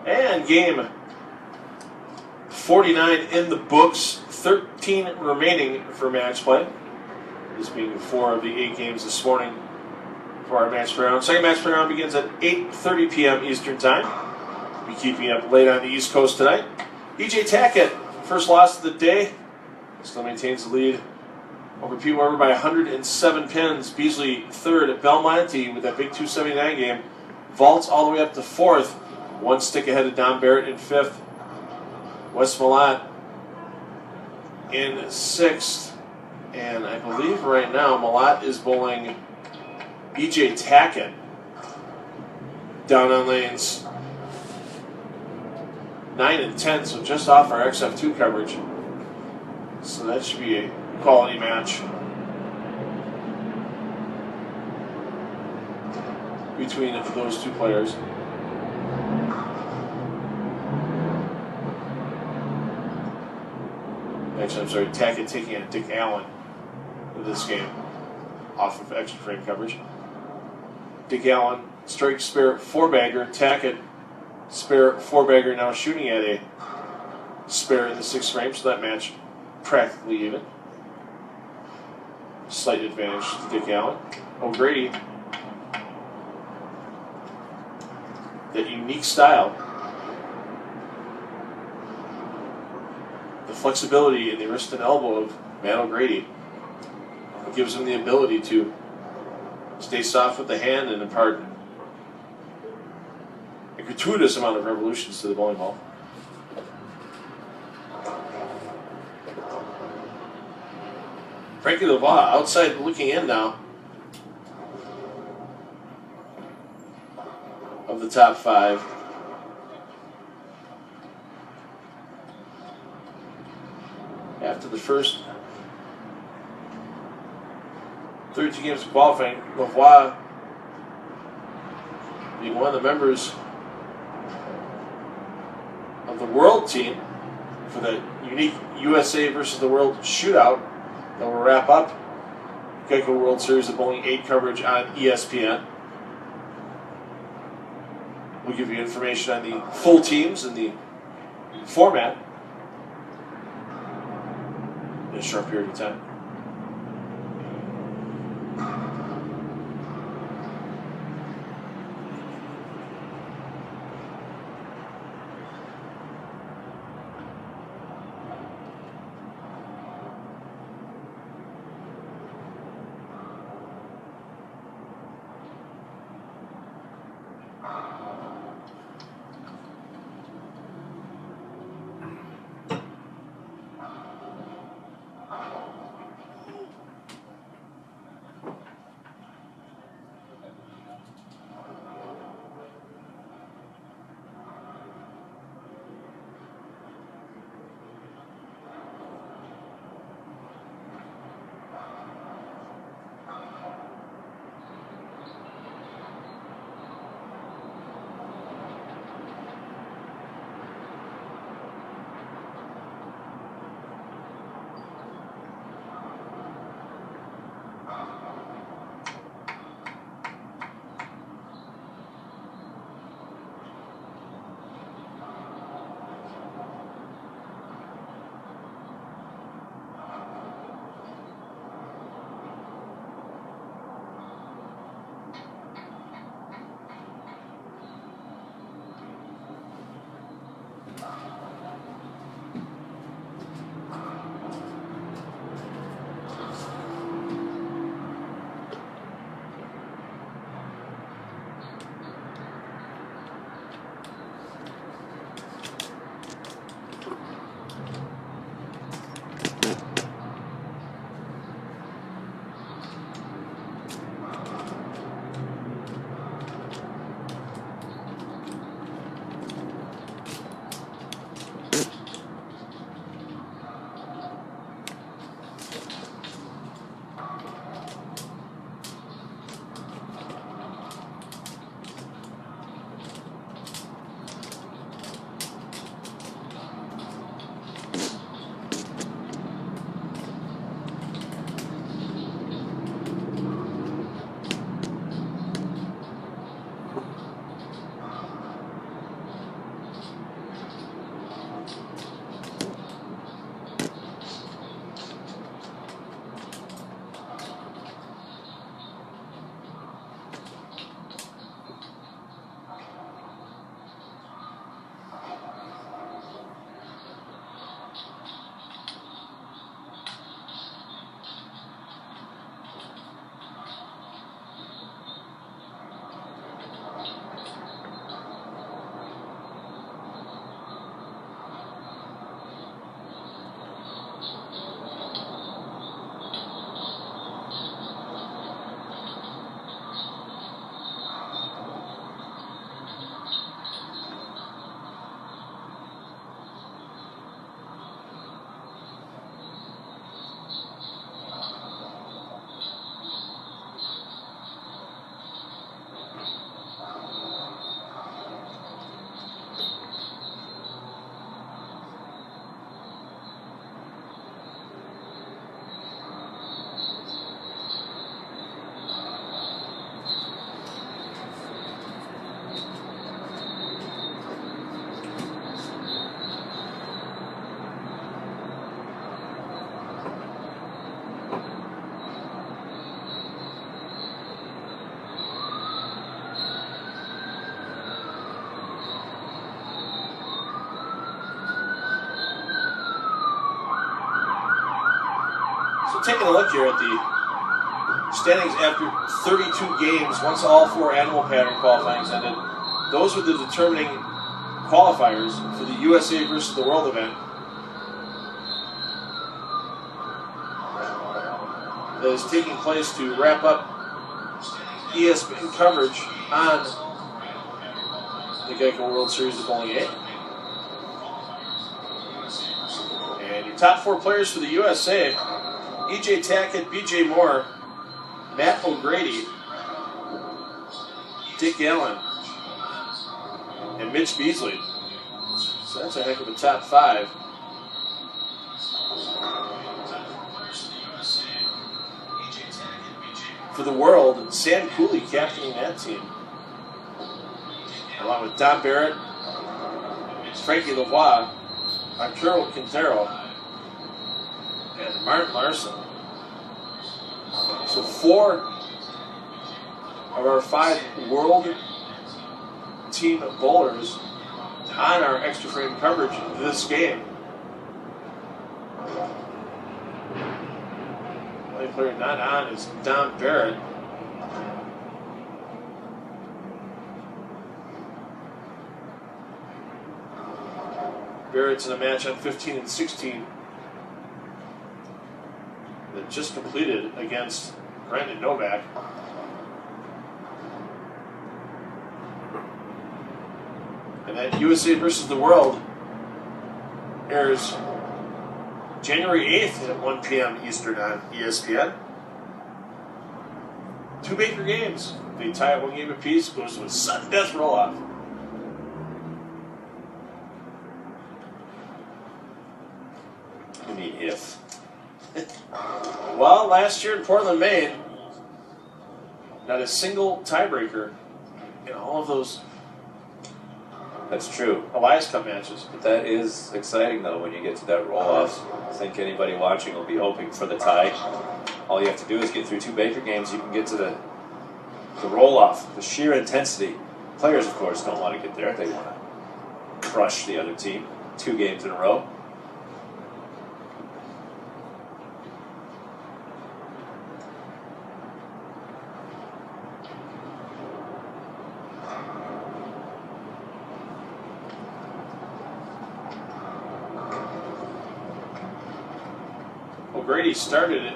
And game 49 in the books, 13 remaining for match play. This being 4 of the 8 games this morning for our match play round. Second match play round begins at 8:30 p.m. Eastern Time. We'll be keeping you up late on the East Coast tonight. E.J. Tackett, first loss of the day, still maintains the lead over Pete Weber by 107 pins. Beasley third at Belmonte with that big 279 game. Vaults all the way up to fourth. One stick ahead of Don Barrett in fifth. Wes Malott in sixth. And I believe right now Malott is bowling E.J. Tackett down on lanes 9 and 10, so just off our XF2 coverage. So that should be a quality match between those two players. Actually, I'm sorry, Tackett taking on Dick Allen in this game off of extra frame coverage. Dick Allen, strike spare 4-bagger, Tackett, spare 4-bagger, now shooting at a spare in the 6th frame, so that match practically even. Slight advantage to Dick Allen. O'Grady, that unique style, the flexibility in the wrist and elbow of Matt O'Grady gives him the ability to stay soft with the hand and impart a gratuitous amount of revolutions to the bowling ball. Frankie Lavoie outside looking in now of the top 5. After the first 32 games of qualifying, Lavoie being one of the members of the world team for the unique USA versus the World shootout that will wrap up Geico World Series of Bowling 8 coverage on ESPN. We'll give you information on the full teams and the format in a short period of time. taking a look here at the standings after 32 games, once all 4 animal pattern qualifyings ended. Those were the determining qualifiers for the USA versus the World event. That is taking place to wrap up ESPN coverage on the Geico World Series of Bowling 8. And your top 4 players for the USA: E.J. Tackett, B.J. Moore, Matt O'Grady, Dick Allen, and Mitch Beasley. So that's a heck of a top 5. For the World, Sam Cooley captaining that team, along with Don Barrett, Frankie Lavoie, Arturo Quintero, and Martin Larson. So 4 of our 5 World team bowlers on our extra frame coverage this game. The only player not on is Don Barrett. Barrett's in a match on 15 and 16 that just completed against Brandon Novak. And that USA versus the World airs January 8th at 1 p.m. Eastern on ESPN. 2 Baker games. They tie at 1 game apiece, goes to a sudden death roll-off. I mean, if. Well, last year in Portland, Maine, not a single tiebreaker in all of those That's true. Elias Cup matches. But that is exciting, though, when you get to that roll-off. I think anybody watching will be hoping for the tie. All you have to do is get through 2 Baker games. You can get to the roll-off, the sheer intensity. Players, of course, don't want to get there. They want to crush the other team 2 games in a row. O'Grady started it.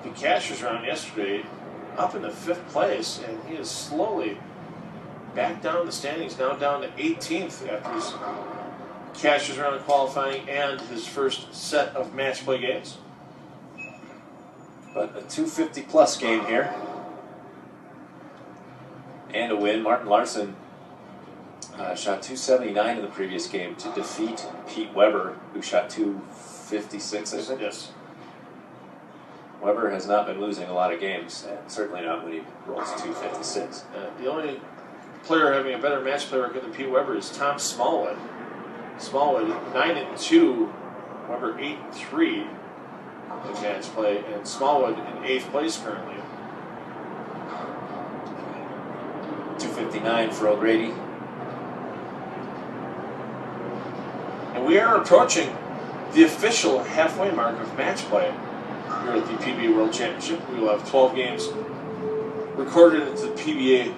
The Cashers round yesterday, up in the 5th place, and he is slowly back down the standings, now down to 18th after his Cashers round qualifying and his first set of match play games. But a 250-plus game here. And a win. Martin Larson shot 279 in the previous game to defeat Pete Weber, who shot 256, I think. Yes. Weber has not been losing a lot of games, and certainly not when he rolls 256. The only player having a better match play record than Pete Weber is Tom Smallwood. Smallwood 9-2, Weber 8-3 in match play, and Smallwood in 8th place currently. 259 for O'Grady. And we are approaching the official halfway mark of match play here at the PBA World Championship. We will have 12 games recorded into the PBA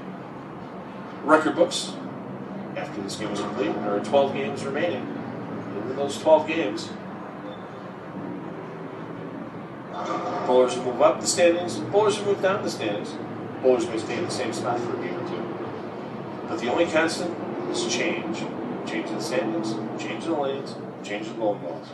record books after this game is complete. There are 12 games remaining. And in those 12 games, bowlers will move up the standings, bowlers will move down the standings. Bowlers may stay in the same spot for a game or 2. But the only constant is change. Change in the standings, change in the lanes, change in the bowling balls.